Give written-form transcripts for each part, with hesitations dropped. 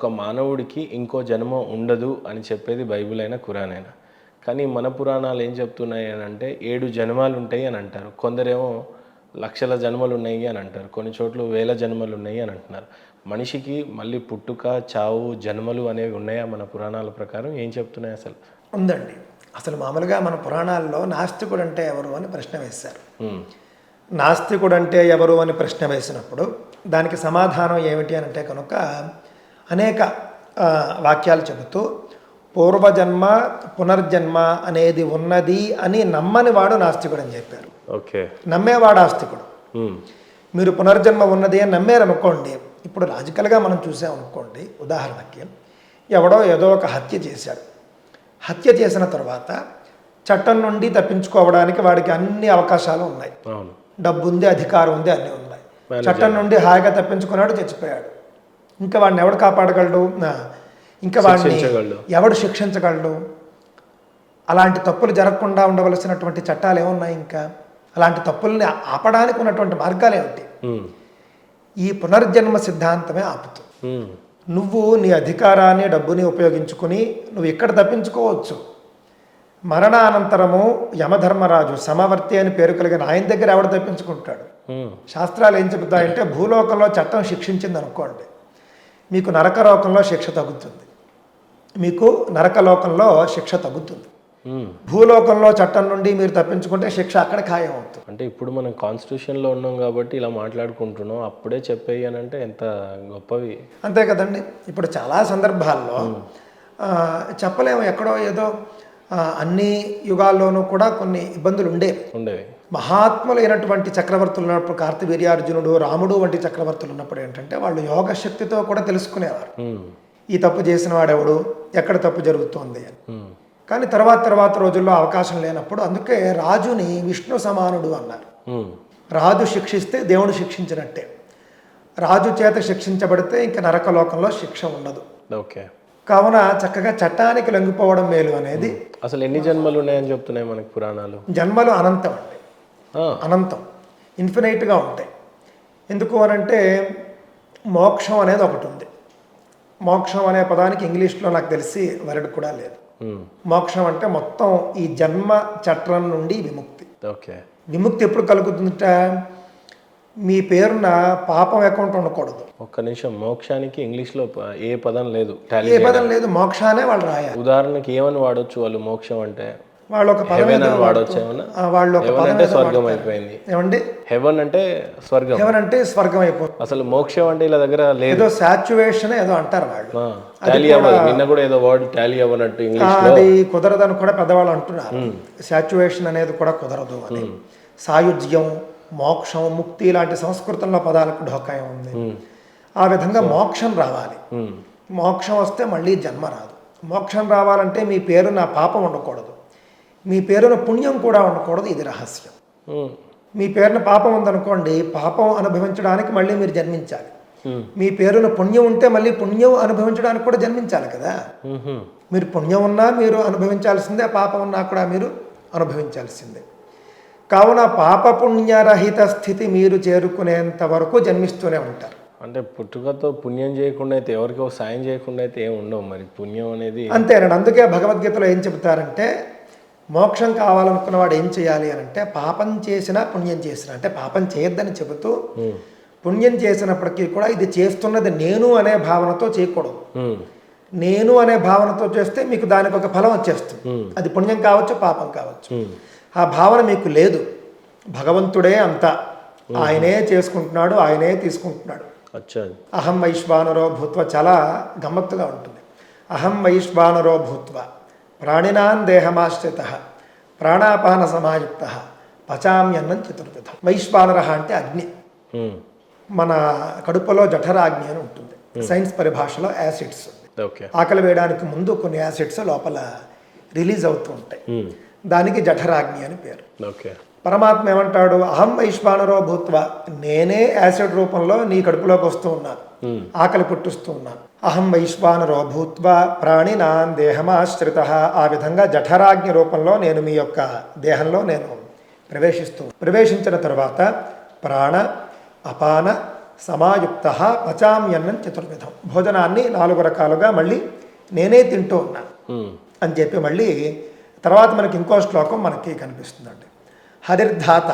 ఒక మానవుడికి ఇంకో జన్మ ఉండదు అని చెప్పేది బైబిల్ అయినా ఖురాన్ అయినా. కానీ మన పురాణాలు ఏం చెప్తున్నాయి అని అంటే 7 జన్మాలు ఉంటాయి అని అంటారు. కొందరేమో లక్షల జన్మలు ఉన్నాయి అని అంటారు. కొన్ని చోట్ల వేల జన్మలు ఉన్నాయి అని అంటున్నారు. మనిషికి మళ్ళీ పుట్టుక, చావు, జన్మలు అనేవి ఉన్నాయా మన పురాణాల ప్రకారం? ఏం చెప్తున్నాయి అసలు? ఉందండి. అసలు మామూలుగా మన పురాణాల్లో నాస్తికుడు అంటే ఎవరు అని ప్రశ్న వేశారు. నాస్తికుడు అంటే ఎవరు అని ప్రశ్న వేసినప్పుడు దానికి సమాధానం ఏమిటి అని అంటే కనుక అనేక వాక్యాలు చెబుతూ పూర్వజన్మ పునర్జన్మ అనేది ఉన్నది అని నమ్మని వాడు నాస్తికుడు అని చెప్పారు. ఓకే, నమ్మేవాడు ఆస్తికుడు. మీరు పునర్జన్మ ఉన్నది అని నమ్మారనుకోండి, ఇప్పుడు లాజికల్గా మనం చూసామనుకోండి, ఉదాహరణకి ఎవడో ఏదో ఒక హత్య చేశాడు. హత్య చేసిన తర్వాత చట్టం నుండి తప్పించుకోవడానికి వాడికి అన్ని అవకాశాలు ఉన్నాయి. డబ్బు ఉంది, అధికారం ఉంది, అన్నీ ఉన్నాయి. చట్టం నుండి హాయిగా తప్పించుకున్నాడు, చచ్చిపోయాడు. ఇంకా వాడిని ఎవడు కాపాడగలడు? ఇంకా వాడిని ఎవడు శిక్షించగలడు? అలాంటి తప్పులు జరగకుండా ఉండవలసినటువంటి చట్టాలు ఏమున్నాయి? ఇంకా అలాంటి తప్పుల్ని ఆపడానికి ఉన్నటువంటి మార్గాలు ఏమిటి? ఈ పునర్జన్మ సిద్ధాంతమే ఆపుతుంది. నువ్వు నీ అధికారాన్ని, డబ్బుని ఉపయోగించుకుని నువ్వు ఇక్కడ తప్పించుకోవచ్చు. మరణానంతరము యమధర్మరాజు సమవర్తి అని పేరు కలిగిన ఆయన దగ్గర ఎవడు తప్పించుకుంటాడు? శాస్త్రాలు ఏం చెబుతాయంటే భూలోకంలో చట్టం శిక్షించింది అనుకోండి, మీకు నరకలోకంలో శిక్ష తగ్గుతుంది. మీకు నరకలోకంలో శిక్ష తగ్గుతుంది. భూలోకంలో చట్టం నుండి మీరు తప్పించుకుంటే శిక్ష అక్కడ ఖాయం అవుతుంది. అంటే ఇప్పుడు మనం కాన్స్టిట్యూషన్లో ఉన్నాం కాబట్టి ఇలా మాట్లాడుకుంటున్నాం. అప్పుడే చెప్పేయి అని అంటే ఎంత గొప్పవి. అంతే కదండి. ఇప్పుడు చాలా సందర్భాల్లో చెప్పలేము. ఎక్కడో ఏదో అన్ని యుగాల్లోనూ కూడా కొన్ని ఇబ్బందులు ఉండేవి. మహాత్ములు అయినటువంటి చక్రవర్తులు ఉన్నప్పుడు, కార్తవీర్యార్జునుడు, రాముడు వంటి చక్రవర్తులు ఉన్నప్పుడు ఏంటంటే వాళ్ళు యోగ శక్తితో కూడా తెలుసుకునేవారు. ఈ తప్పు చేసిన వాడెవడు, ఎక్కడ తప్పు జరుగుతోంది అని. కానీ తర్వాత రోజుల్లో అవకాశం లేనప్పుడు అందుకే రాజుని విష్ణు సమానుడు అన్నారు. రాజు శిక్షిస్తే దేవుడు శిక్షించినట్టే. రాజు చేత శిక్షించబడితే ఇంక నరకలోకంలో శిక్ష ఉండదు. ఓకే, కావున చక్కగా చట్టానికి లొంగిపోవడం మేలు అనేది. అసలు ఎన్ని జన్మలు ఉన్నాయని చెప్తున్నాయి మనకి పురాణాలు? జన్మలు అనంతం అండి, అనంతం, ఇన్ఫినైట్గా ఉంటాయి. ఎందుకు అనంటే మోక్షం అనేది ఒకటి ఉంది. మోక్షం అనే పదానికి ఇంగ్లీష్లో నాకు తెలిసి వర్డ్ కూడా లేదు. మోక్షం అంటే మొత్తం ఈ జన్మ చట్రం నుండి విముక్తి. ఓకే, విముక్తి ఎప్పుడు కలుగుతుందట? మీ పేరున పాపం అకౌంట్ ఉండకూడదు. ఒక్క నిమిషం, మోక్షానికి ఇంగ్లీష్లో ఏ పదం లేదు, ఏ పదం లేదు, మోక్షానే వాళ్ళు రాయాలి. ఉదాహరణకి ఏమని వాడొచ్చు వాళ్ళు? మోక్షం అంటే వాళ్ళు ఒక పదం వాడొచ్చు. వాళ్ళు అంటే స్వర్గం అయిపోయింది. ఏమండి? హెవెన్ అంటే స్వర్గం. హెవెన్ అంటే స్వర్గం అయిపోతుంది. అసలు మోక్షం అంటే ఇలా దగ్గర లేదు. ఏదో సాచ్యువేషన్ ఏదో అంటారు వాళ్ళు. నిన్న కూడా ఏదో వర్డ్ టాలీ అవ్వనట్టు ఇంగ్లీష్ అది కుదరదని కూడా పెద్దవాళ్ళు అంటున్నారు. సాచ్యువేషన్ అనేది కూడా కుదరదు అని. సాయుజ్యం, మోక్షం, ముక్తి లాంటి సంస్కృతంలో పదాలకు ఢోకాయం ఉంది. ఆ విధంగా మోక్షం రావాలి. మోక్షం వస్తే మళ్ళీ జన్మ రాదు. మోక్షం రావాలంటే మీ పేరున పాపం ఉండకూడదు, మీ పేరున పుణ్యం కూడా ఉండకూడదు. ఇది రహస్యం. మీ పేరున పాపం ఉందనుకోండి, పాపం అనుభవించడానికి మళ్ళీ మీరు జన్మించాలి. మీ పేరున పుణ్యం ఉంటే మళ్ళీ పుణ్యం అనుభవించడానికి కూడా జన్మించాలి కదా. మీరు పుణ్యం ఉన్నా మీరు అనుభవించాల్సిందే, పాపం ఉన్నా కూడా మీరు అనుభవించాల్సిందే. కావున పాపపుణ్యరహిత స్థితి మీరు చేరుకునేంత వరకు జన్మిస్తూనే ఉంటారు. అంటే పుట్టుకతో పుణ్యం చేయకుండా అయితే, ఎవరికో సాయం చేయకుండా అయితే ఏమి ఉండవు మరి పుణ్యం అనేది. అంతేనండి. అందుకే భగవద్గీతలో ఏం చెబుతారంటే మోక్షం కావాలనుకున్న వాడు ఏం చేయాలి అని అంటే పాపం చేసినా పుణ్యం చేసినా, అంటే పాపం చేయొద్దని చెబుతూ పుణ్యం చేసినప్పటికీ కూడా ఇది చేస్తున్నది నేను అనే భావనతో చేయకూడదు. నేను అనే భావనతో చేస్తే మీకు దానికి ఒక ఫలం వచ్చేస్తుంది. అది పుణ్యం కావచ్చు, పాపం కావచ్చు. ఆ భావన మీకు లేదు. భగవంతుడే అంతా, ఆయనే చేసుకుంటున్నాడు, ఆయనే తీసుకుంటున్నాడు. అహం వైశ్వానరో భూత్వ చాలా గమ్మత్తుగా ఉంటుంది. అహం వైశ్వానరో భూత్వ ప్రాణినాన్ దేహమాశ్రిత ప్రాణాపాన సమాయుక్త పచామ్యన్నం చతుర్విధ. వైశ్వానర అంటే అగ్ని. మన కడుపులో జఠరాగ్ని అని ఉంటుంది. సైన్స్ పరిభాషలో యాసిడ్స్. ఆకలి వేయడానికి ముందు కొన్ని యాసిడ్స్ లోపల రిలీజ్ అవుతూ ఉంటాయి. దానికి జఠరాగ్ని అని పేరు. పరమాత్మ ఏమంటాడు? అహం వైశ్వానరో భూత్వ, నేనే యాసిడ్ రూపంలో నీ కడుపులోకి వస్తూ ఉన్నాను, ఆకలి పుట్టిస్తూ ఉన్నాను. అహం వైశ్వానరో భూత్వ ప్రాణినాన్ దేహమాశ్రిత. ఆ విధంగా జఠరాగ్ని రూపంలో నేను మీ యొక్క దేహంలో నేను ప్రవేశించిన తరువాత ప్రాణ అపాన సమాయుక్త పచామ్యన్నం చతుర్విధం. భోజనాన్ని 4 రకాలుగా మళ్ళీ నేనే తింటూ ఉన్నా అని చెప్పి మళ్ళీ తర్వాత మనకి ఇంకో శ్లోకం మనకి కనిపిస్తుందండి. హరిర్ధాత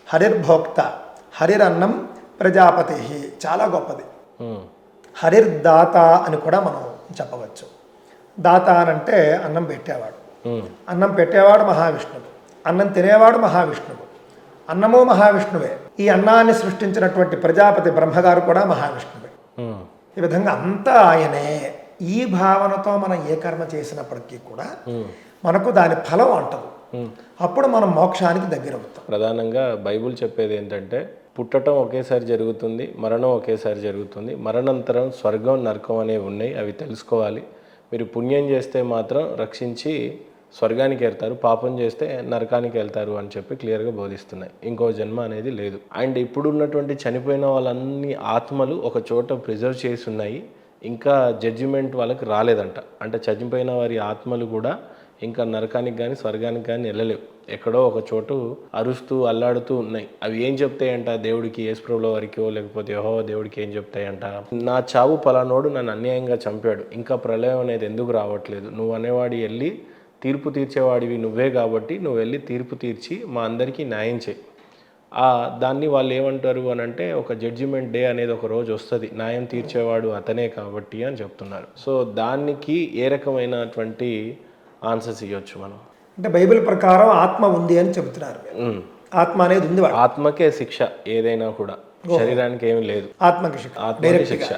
హరిర్భోక్త హరిరన్నం ప్రజాపతి. చాలా గొప్పది. హరిర్దాత అని కూడా మనం చెప్పవచ్చు. దాత అనంటే అన్నం పెట్టేవాడు. అన్నం పెట్టేవాడు మహావిష్ణువు, అన్నం తినేవాడు మహావిష్ణువు, అన్నము మహావిష్ణువే. ఈ అన్నాన్ని సృష్టించినటువంటి ప్రజాపతి బ్రహ్మగారు కూడా మహావిష్ణువే. ఈ విధంగా అంతా ఆయనే. ఈ భావనతో మనం ఏ కర్మ చేసినప్పటికీ కూడా మనకు దాని ఫలం అంటదు. అప్పుడు మనం మోక్షానికి దగ్గర అవుతాం. ప్రధానంగా బైబుల్ చెప్పేది ఏంటంటే పుట్టడం ఒకేసారి జరుగుతుంది, మరణం ఒకేసారి జరుగుతుంది. మరణానంతరం స్వర్గం నరకం అనేవి ఉన్నాయి, అవి తెలుసుకోవాలి. మీరు పుణ్యం చేస్తే మాత్రం రక్షించి స్వర్గానికి వెళ్తారు, పాపం చేస్తే నరకానికి వెళ్తారు అని చెప్పి క్లియర్గా బోధిస్తున్నాయి. ఇంకో జన్మ అనేది లేదు. అండ్ ఇప్పుడు ఉన్నటువంటి చనిపోయిన వాళ్ళన్ని ఆత్మలు ఒక చోట ప్రిజర్వ్ చేసి ఉన్నాయి. ఇంకా జడ్జిమెంట్ వాళ్ళకి రాలేదంట. అంటే చనిపోయిన వారి ఆత్మలు కూడా ఇంకా నరకానికి కానీ స్వర్గానికి కానీ వెళ్ళలేవు. ఎక్కడో ఒక చోటు అరుస్తూ అల్లాడుతూ ఉన్నాయి. అవి ఏం చెప్తాయంట దేవుడికి, యేసుప్రభుల వారికో లేకపోతే యెహోవా దేవుడికి ఏం చెప్తాయంట, నా చావు పలానోడు నన్ను అన్యాయంగా చంపాడు, ఇంకా ప్రళయం అనేది ఎందుకు రావట్లేదు, నువ్వు అనేవాడి వెళ్ళి తీర్పు తీర్చేవాడివి నువ్వే కాబట్టి నువ్వు వెళ్ళి తీర్పు తీర్చి మా అందరికీ న్యాయం చేయి. దాన్ని వాళ్ళు ఏమంటారు అని అంటే ఒక జడ్జిమెంట్ డే అనేది ఒక రోజు వస్తుంది, న్యాయం తీర్చేవాడు అతనే కాబట్టి అని చెప్తున్నారు. సో దానికి ఏ రకమైనటువంటి ఆన్సర్స్ ఇవ్వచ్చు మనం అంటే బైబిల్ ప్రకారం ఆత్మ ఉంది అని చెబుతున్నారు. ఆత్మ అనేది ఉంది. ఆత్మకే శిక్ష ఏదైనా కూడా, శరీరానికి ఏమీ లేదు. ఆత్మకి శిక్ష, ఆత్మకి శిక్ష.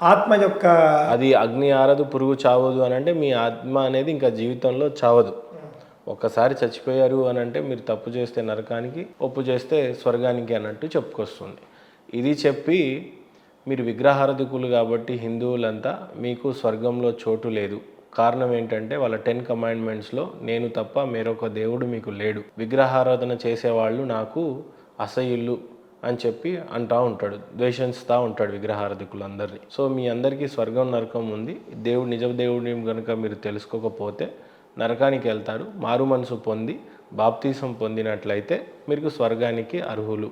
ఆత్మ యొక్క అది అగ్ని ఆరదు పురుగు చావదు అని అంటే మీ ఆత్మ అనేది ఇంకా జీవితంలో చావదు. ఒక్కసారి చచ్చిపోయారు అని అంటే మీరు తప్పు చేస్తే నరకానికి, ఒప్పు చేస్తే స్వర్గానికి అన్నట్టు చెప్పుకొస్తుంది. ఇది చెప్పి మీరు విగ్రహారాధకులు కాబట్టి హిందువులంతా మీకు స్వర్గంలో చోటు లేదు. కారణం ఏంటంటే వాళ్ళ 10 కమాండ్మెంట్స్లో నేను తప్ప మరొక దేవుడు మీకు లేడు, విగ్రహారాధన చేసేవాళ్ళు నాకు అసహ్యులు అని చెప్పి అంటూ ఉంటాడు, ద్వేషిస్తూ ఉంటాడు విగ్రహారాధకులందరినీ. సో మీ అందరికీ స్వర్గం నరకం ఉంది. దేవుడు నిజ దేవుడిని కనుక మీరు తెలుసుకోకపోతే నరకానికి వెళ్తారు. మారు మనసు పొంది బాప్తీసం పొందినట్లయితే మీకు స్వర్గానికి అర్హులు.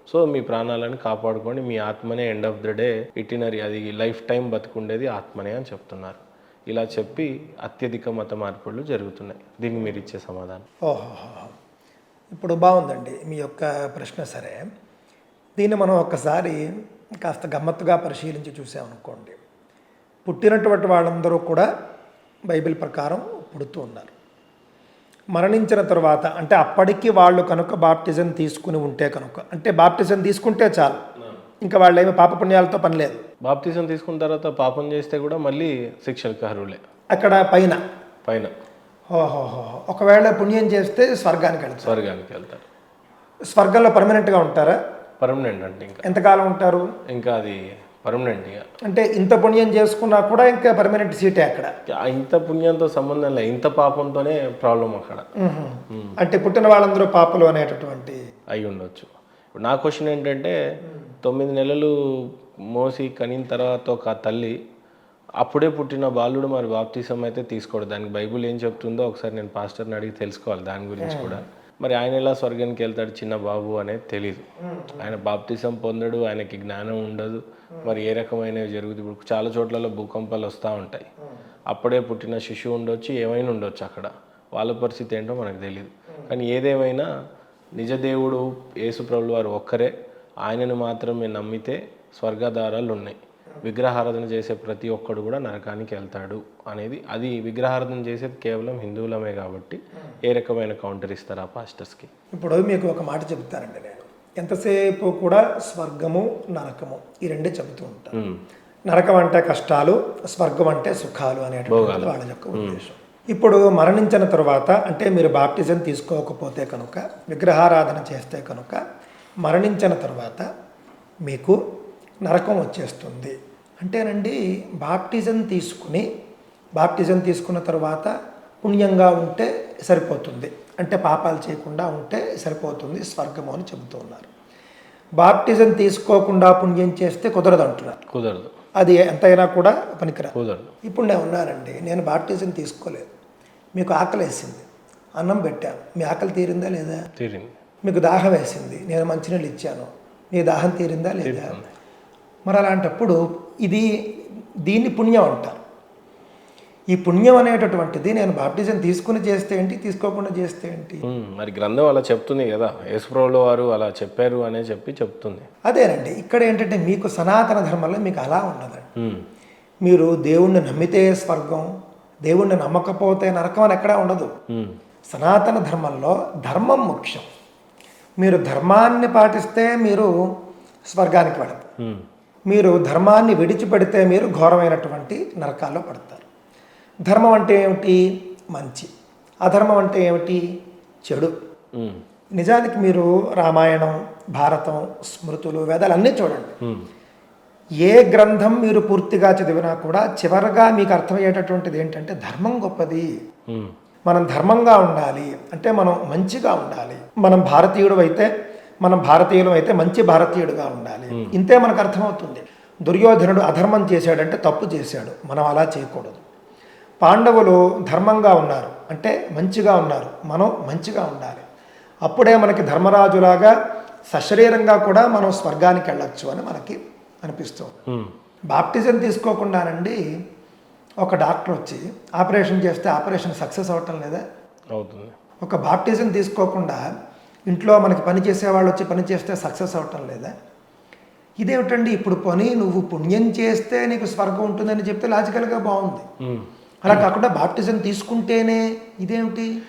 సో మీ ప్రాణాలను కాపాడుకోండి, మీ ఆత్మనే end of the day itinerary, అది లైఫ్ టైం బతుకుండేది ఆత్మనే అని చెప్తున్నారు. ఇలా చెప్పి అత్యధిక మత మార్పులు జరుగుతున్నాయి. దీనికి మీరు ఇచ్చే సమాధానం? ఓహో, ఇప్పుడు బాగుందండి మీ యొక్క ప్రశ్న. సరే, దీన్ని మనం ఒక్కసారి కాస్త గమ్మత్తుగా పరిశీలించి చూసామనుకోండి. పుట్టినటువంటి వాళ్ళందరూ కూడా బైబిల్ ప్రకారం పుడుతూ ఉన్నారు. మరణించిన తర్వాత అంటే అప్పటికి వాళ్ళు కనుక బాప్టిజం తీసుకుని ఉంటే కనుక, అంటే బాప్టిజం తీసుకుంటే చాలు, ఇంకా వాళ్ళు ఏమి పాపపుణ్యాలతో పని లేదు. బాప్తిజం తీసుకున్న తర్వాత పాపం చేస్తే కూడా మళ్ళీ శిక్షలకు అర్హులే. అక్కడ పైన ఓహోహో, ఒకవేళ పుణ్యం చేస్తే స్వర్గానికి వెళ్తారు. స్వర్గంలో పర్మనెంట్గా ఉంటారా? పర్మనెంట్ అంటే ఇంకా ఎంతకాలం ఉంటారు? ఇంకా అది పర్మనెంట్. అంటే ఇంత పుణ్యం చేసుకున్నా కూడా ఇంకా పర్మనెంట్ సీటే అక్కడ. ఇంత పుణ్యంతో సంబంధం లేదు, ఇంత పాపంతోనే ప్రాబ్లం అక్కడ. అంటే పుట్టిన వాళ్ళందరూ పాపలు అనేటటువంటి అయి ఉండొచ్చు. ఇప్పుడు నా క్వశ్చన్ ఏంటంటే 9 నెలలు మోసి కనిన తర్వాత ఒక తల్లి అప్పుడే పుట్టిన బాలుడు మరి బాప్తిసం అయితే తీసుకోడు. దానికి బైబుల్ ఏం చెప్తుందో ఒకసారి నేను పాస్టర్ని అడిగి తెలుసుకోవాలి దాని గురించి కూడా. మరి ఆయన ఎలా స్వర్గానికి వెళ్తాడు చిన్న బాబు అనేది తెలీదు. ఆయన బాప్తిసం పొందడు, ఆయనకి జ్ఞానం ఉండదు. మరి ఏ రకమైనవి జరుగుతుంది? ఇప్పుడు చాలా చోట్లలో భూకంపాలు వస్తూ ఉంటాయి. అప్పుడే పుట్టిన శిశువు ఉండొచ్చు, ఏమైనా ఉండొచ్చు అక్కడ. వాళ్ళ పరిస్థితి ఏంటో మనకు తెలియదు. కానీ ఏదేమైనా నిజదేవుడు యేసుప్రభుల వారు ఒక్కరే, ఆయనను మాత్రమే నమ్మితే స్వర్గద్వారాలు ఉన్నాయి. విగ్రహారాధన చేసే ప్రతి ఒక్కడు కూడా నరకానికి వెళ్తాడు అనేది. అది విగ్రహారాధన చేసేది కేవలం హిందువులమే కాబట్టి ఏ రకమైన కౌంటర్ ఇస్తారా పాస్టర్స్కి? ఇప్పుడు మీకు ఒక మాట చెప్తానండి. నేను ఎంతసేపు కూడా స్వర్గము నరకము ఈ రెండే చెబుతూ ఉంటాను. నరకం అంటే కష్టాలు, స్వర్గం అంటే సుఖాలు అనేటువంటి వాళ్ళ యొక్క ఉద్దేశం. ఇప్పుడు మరణించిన తర్వాత అంటే మీరు బాప్టిజం తీసుకోకపోతే కనుక, విగ్రహారాధన చేస్తే కనుక మరణించిన తర్వాత మీకు నరకం వచ్చేస్తుంది. అంటేనండి బాప్టిజం తీసుకున్న తర్వాత పుణ్యంగా ఉంటే సరిపోతుంది, అంటే పాపాలు చేయకుండా ఉంటే సరిపోతుంది స్వర్గము అని చెబుతూ ఉన్నారు. బాప్టిజం తీసుకోకుండా పుణ్యం చేస్తే కుదరదు అంటున్నారు. కుదరదు, అది ఎంతైనా కూడా పనికిరాదు. కుదరదు. ఇప్పుడు నేను ఉన్నానండి, నేను బాప్టిజం తీసుకోలేదు, మీకు ఆకలి వేసింది, అన్నం పెట్టాను, మీ ఆకలి తీరిందా లేదా? తీరింది. మీకు దాహం వేసింది, నేను మంచినీళ్ళు ఇచ్చాను, నీ దాహం తీరిందా లేదా? మరి అలాంటప్పుడు దీన్ని పుణ్యం అంటారు. ఈ పుణ్యం అనేటటువంటిది నేను బాప్టిజం తీసుకుని చేస్తే ఏంటి, తీసుకోకుండా చేస్తే ఏంటి? మరి గ్రంథం అలా చెప్తుంది కదా, యేసుప్రభుల వారు అలా చెప్పారు అనే చెప్తుంది. అదేనండి, ఇక్కడ ఏంటంటే మీకు సనాతన ధర్మంలో మీకు అలా ఉన్నదండి. మీరు దేవుణ్ణి నమ్మితే స్వర్గం, దేవుణ్ణి నమ్మకపోతే నరకం అని ఎక్కడా ఉండదు. సనాతన ధర్మంలో ధర్మం ముఖ్యం. మీరు ధర్మాన్ని పాటిస్తే మీరు స్వర్గానికి వెళతారు. మీరు ధర్మాన్ని విడిచిపెడితే మీరు ఘోరమైనటువంటి నరకాల్లో పడతారు. ధర్మం అంటే ఏమిటి? మంచి. అధర్మం అంటే ఏమిటి? చెడు. నిజానికి మీరు రామాయణం, భారతం, స్మృతులు, వేదాలు అన్నీ చూడండి. ఏ గ్రంథం మీరు పూర్తిగా చదివినా కూడా చివరగా మీకు అర్థమయ్యేటటువంటిది ఏంటంటే ధర్మం గొప్పది, మనం ధర్మంగా ఉండాలి, అంటే మనం మంచిగా ఉండాలి. మనం భారతీయుడు అయితే, మనం భారతీయులు అయితే మంచి భారతీయుడుగా ఉండాలి. ఇంతే మనకు అర్థమవుతుంది. దుర్యోధనుడు అధర్మం చేశాడంటే తప్పు చేశాడు, మనం అలా చేయకూడదు. పాండవులు ధర్మంగా ఉన్నారు అంటే మంచిగా ఉన్నారు, మనం మంచిగా ఉండాలి. అప్పుడే మనకి ధర్మరాజులాగా సశరీరంగా కూడా మనం స్వర్గానికి వెళ్ళొచ్చు అని మనకి అనిపిస్తుంది. బాప్టిజం తీసుకోకుండానండి ఒక డాక్టర్ వచ్చి ఆపరేషన్ చేస్తే ఆపరేషన్ సక్సెస్ అవ్వటం లేదా? అవుతుంది. ఒక బాప్టిజం తీసుకోకుండా ఇంట్లో మనకి పని చేసేవాళ్ళు వచ్చి పని చేస్తే సక్సెస్ అవ్వటం లేదా? ఇదేమిటండి, ఇప్పుడు పని నువ్వు పుణ్యం చేస్తే నీకు స్వర్గం ఉంటుందని చెప్తే లాజికల్గా బాగుంది. అలా కాకుండా బాప్టిజం తీసుకుంటేనే ఇదేమిటి?